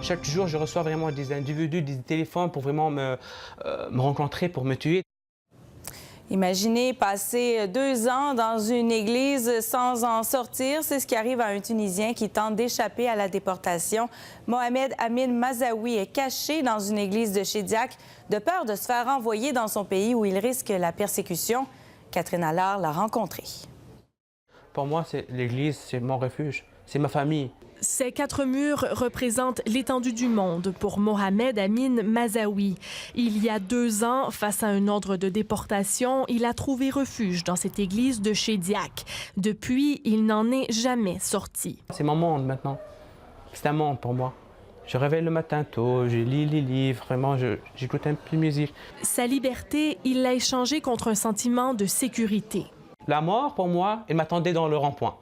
Chaque jour, je reçois vraiment des individus, des téléphones pour vraiment me rencontrer, pour me tuer. Imaginez passer 2 ans dans une église sans en sortir. C'est ce qui arrive à un Tunisien qui tente d'échapper à la déportation. Mohamed Amin Mazaoui est caché dans une église de Chédiac de peur de se faire renvoyer dans son pays où il risque la persécution. Catherine Allard l'a rencontré. Pour moi, l'église, c'est mon refuge, c'est ma famille. Ces 4 murs représentent l'étendue du monde pour Mohamed Amin Mazaoui. Il y a 2 ans, face à un ordre de déportation, il a trouvé refuge dans cette église de Chédiac. Depuis, il n'en est jamais sorti. C'est mon monde maintenant. C'est un monde pour moi. Je réveille le matin tôt, je lis les livres, vraiment, j'écoute un peu de musique. Sa liberté, il l'a échangée contre un sentiment de sécurité. La mort, pour moi, elle m'attendait dans le rond-point.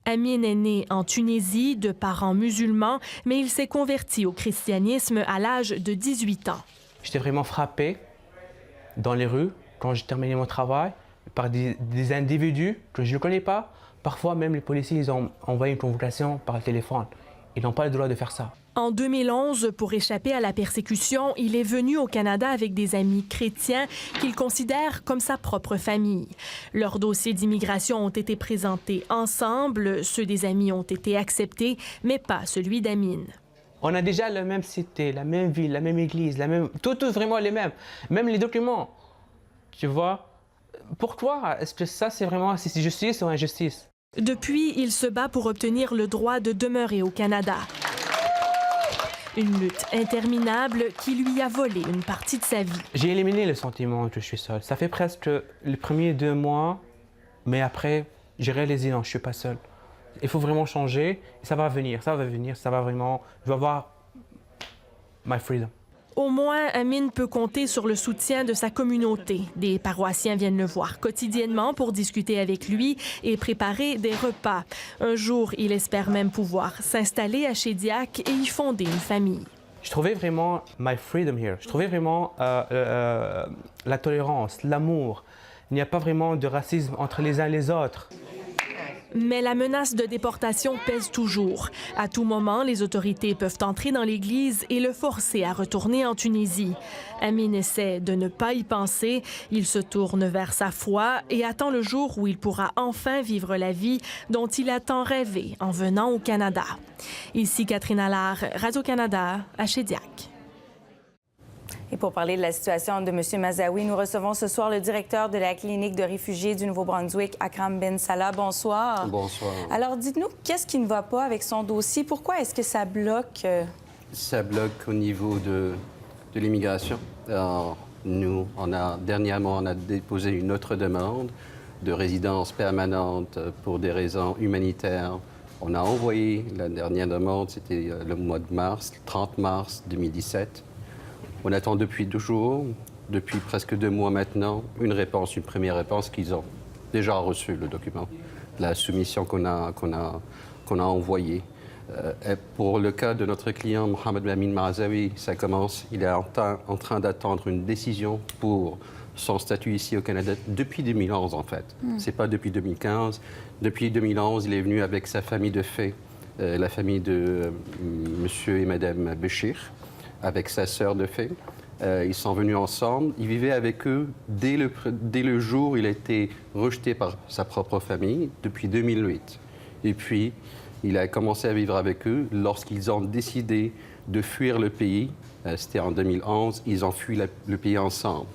Amin est né en Tunisie de parents musulmans, mais il s'est converti au christianisme à l'âge de 18 ans. J'étais vraiment frappé dans les rues, quand j'ai terminé mon travail, par des individus que je ne connais pas. Parfois, même les policiers, ils ont envoyé une convocation par le téléphone. Ils n'ont pas le droit de faire ça. En 2011, pour échapper à la persécution, il est venu au Canada avec des amis chrétiens qu'il considère comme sa propre famille. Leurs dossiers d'immigration ont été présentés ensemble. Ceux des amis ont été acceptés, mais pas celui d'Amin. On a déjà la même cité, la même ville, la même église, tout vraiment les mêmes. Même les documents, tu vois. Pourquoi est-ce que ça, c'est vraiment justice ou injustice? Depuis, il se bat pour obtenir le droit de demeurer au Canada. Une lutte interminable qui lui a volé une partie de sa vie. J'ai éliminé le sentiment que je suis seul. Ça fait presque les premiers 2 mois, mais après, j'ai réalisé non, je ne suis pas seul. Il faut vraiment changer, et ça va venir, ça va vraiment... Je vais avoir my freedom. Au moins, Amin peut compter sur le soutien de sa communauté. Des paroissiens viennent le voir quotidiennement pour discuter avec lui et préparer des repas. Un jour, il espère même pouvoir s'installer à Chédiac et y fonder une famille. Je trouvais vraiment my freedom here. Je trouvais vraiment la tolérance, l'amour. Il n'y a pas vraiment de racisme entre les uns et les autres. Mais la menace de déportation pèse toujours. À tout moment, les autorités peuvent entrer dans l'église et le forcer à retourner en Tunisie. Amin essaie de ne pas y penser. Il se tourne vers sa foi et attend le jour où il pourra enfin vivre la vie dont il a tant rêvé en venant au Canada. Ici Catherine Allard, Radio-Canada, à Chédiac. Et pour parler de la situation de M. Mazaoui, nous recevons ce soir le directeur de la clinique de réfugiés du Nouveau-Brunswick, Akram Ben Salah. Bonsoir. Bonsoir. Alors, dites-nous, qu'est-ce qui ne va pas avec son dossier? Pourquoi est-ce que ça bloque? Ça bloque au niveau de l'immigration. Nous, dernièrement, on a déposé une autre demande de résidence permanente pour des raisons humanitaires. On a envoyé la dernière demande, c'était le mois de mars, le 30 mars 2017. On attend depuis 2 jours, depuis presque 2 mois maintenant, une première réponse qu'ils ont déjà reçu le document, la soumission qu'on a envoyée. Pour le cas de notre client Mohamed Amin Mazaoui, ça commence, il est en train d'attendre une décision pour son statut ici au Canada depuis 2011 en fait. C'est pas depuis 2015. Depuis 2011, il est venu avec sa famille de fait, la famille de monsieur et madame Béchir, avec sa sœur de fait. Ils sont venus ensemble. Il vivait avec eux dès le jour où il a été rejeté par sa propre famille, depuis 2008. Et puis, il a commencé à vivre avec eux lorsqu'ils ont décidé de fuir le pays. C'était en 2011. Ils ont fui le pays ensemble.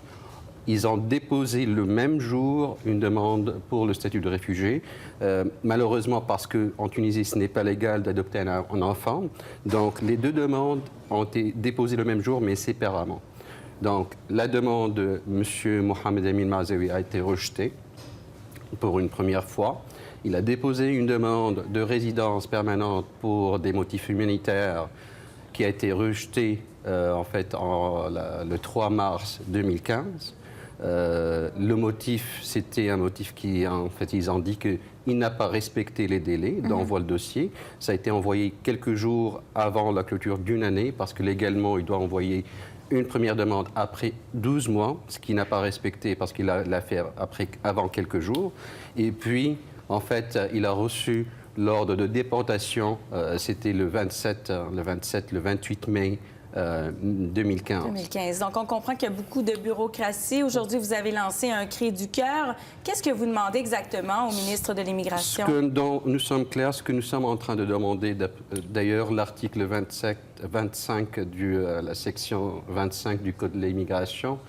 Ils ont déposé le même jour une demande pour le statut de réfugié. Malheureusement, parce qu'en Tunisie, ce n'est pas légal d'adopter un enfant. Donc, les 2 demandes ont été déposées le même jour, mais séparément. Donc, la demande de M. Mohamed Amin Mazaoui a été rejetée pour une première fois. Il a déposé une demande de résidence permanente pour des motifs humanitaires qui a été rejetée en fait le 3 mars 2015. Le motif, c'était un motif qui, en fait, ils ont dit qu'il n'a pas respecté les délais d'envoi le dossier. Ça a été envoyé quelques jours avant la clôture d'une année, parce que légalement, il doit envoyer une première demande après 12 mois, ce qu'il n'a pas respecté parce qu'il l'a fait avant quelques jours. Et puis, en fait, il a reçu L'ordre de déportation, c'était le 28 mai 2015. 2015. Donc, on comprend qu'il y a beaucoup de bureaucratie. Aujourd'hui, vous avez lancé un cri du cœur. Qu'est-ce que vous demandez exactement au ministre de l'Immigration? Nous sommes clairs, ce que nous sommes en train de demander, d'ailleurs, l'article 25 la section 25 du Code de l'immigration,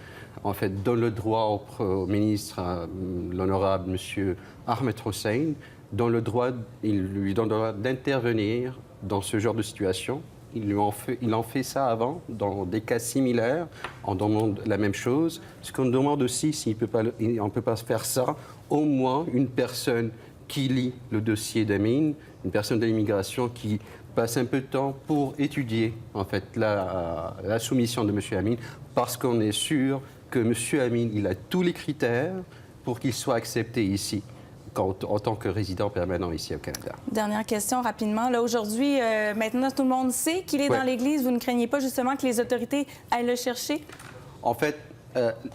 en fait, donne le droit au ministre, l'honorable M. Ahmed Hussein, il lui donne le droit d'intervenir dans ce genre de situation. Il en fait ça avant, dans des cas similaires. On demande la même chose. Ce qu'on demande aussi, si on ne peut pas faire ça, au moins une personne qui lit le dossier d'Amin, une personne de l'immigration qui passe un peu de temps pour étudier en fait, la soumission de M. Amin, parce qu'on est sûr que M. Amin, il a tous les critères pour qu'il soit accepté ici. En tant que résident permanent ici au Canada. Dernière question, rapidement. Là, aujourd'hui, maintenant, tout le monde sait qu'il est dans l'Église. Vous ne craignez pas justement que les autorités aillent le chercher? En fait,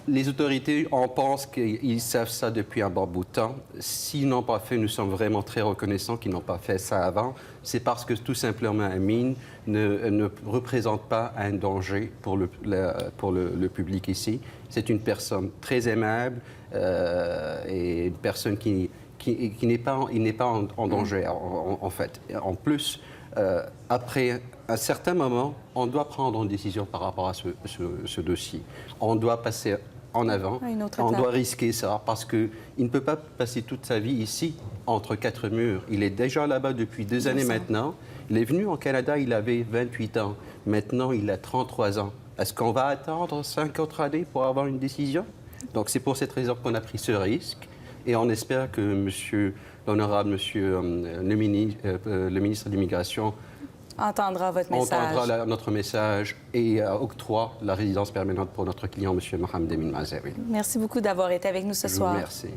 les autorités, on pense qu'ils savent ça depuis un bon bout de temps. S'ils n'ont pas fait, nous sommes vraiment très reconnaissants qu'ils n'ont pas fait ça avant. C'est parce que tout simplement, Amin ne représente pas un danger pour le public ici. C'est une personne très aimable et une personne qui n'est pas en danger, en fait. En plus, après un certain moment, on doit prendre une décision par rapport à ce dossier. On doit passer en avant, on doit risquer ça, parce qu'il ne peut pas passer toute sa vie ici, entre quatre murs. Il est déjà là-bas depuis 2 années maintenant. Il est venu au Canada, il avait 28 ans. Maintenant, il a 33 ans. Est-ce qu'on va attendre 5 autres années pour avoir une décision? Donc, c'est pour cette raison qu'on a pris ce risque. Et on espère que l'honorable monsieur le ministre de l'Immigration entendra votre message. Entendra notre message et octroie la résidence permanente pour notre client, M. Mohamed Amin Mazaoui. Merci beaucoup d'avoir été avec nous ce soir. Merci.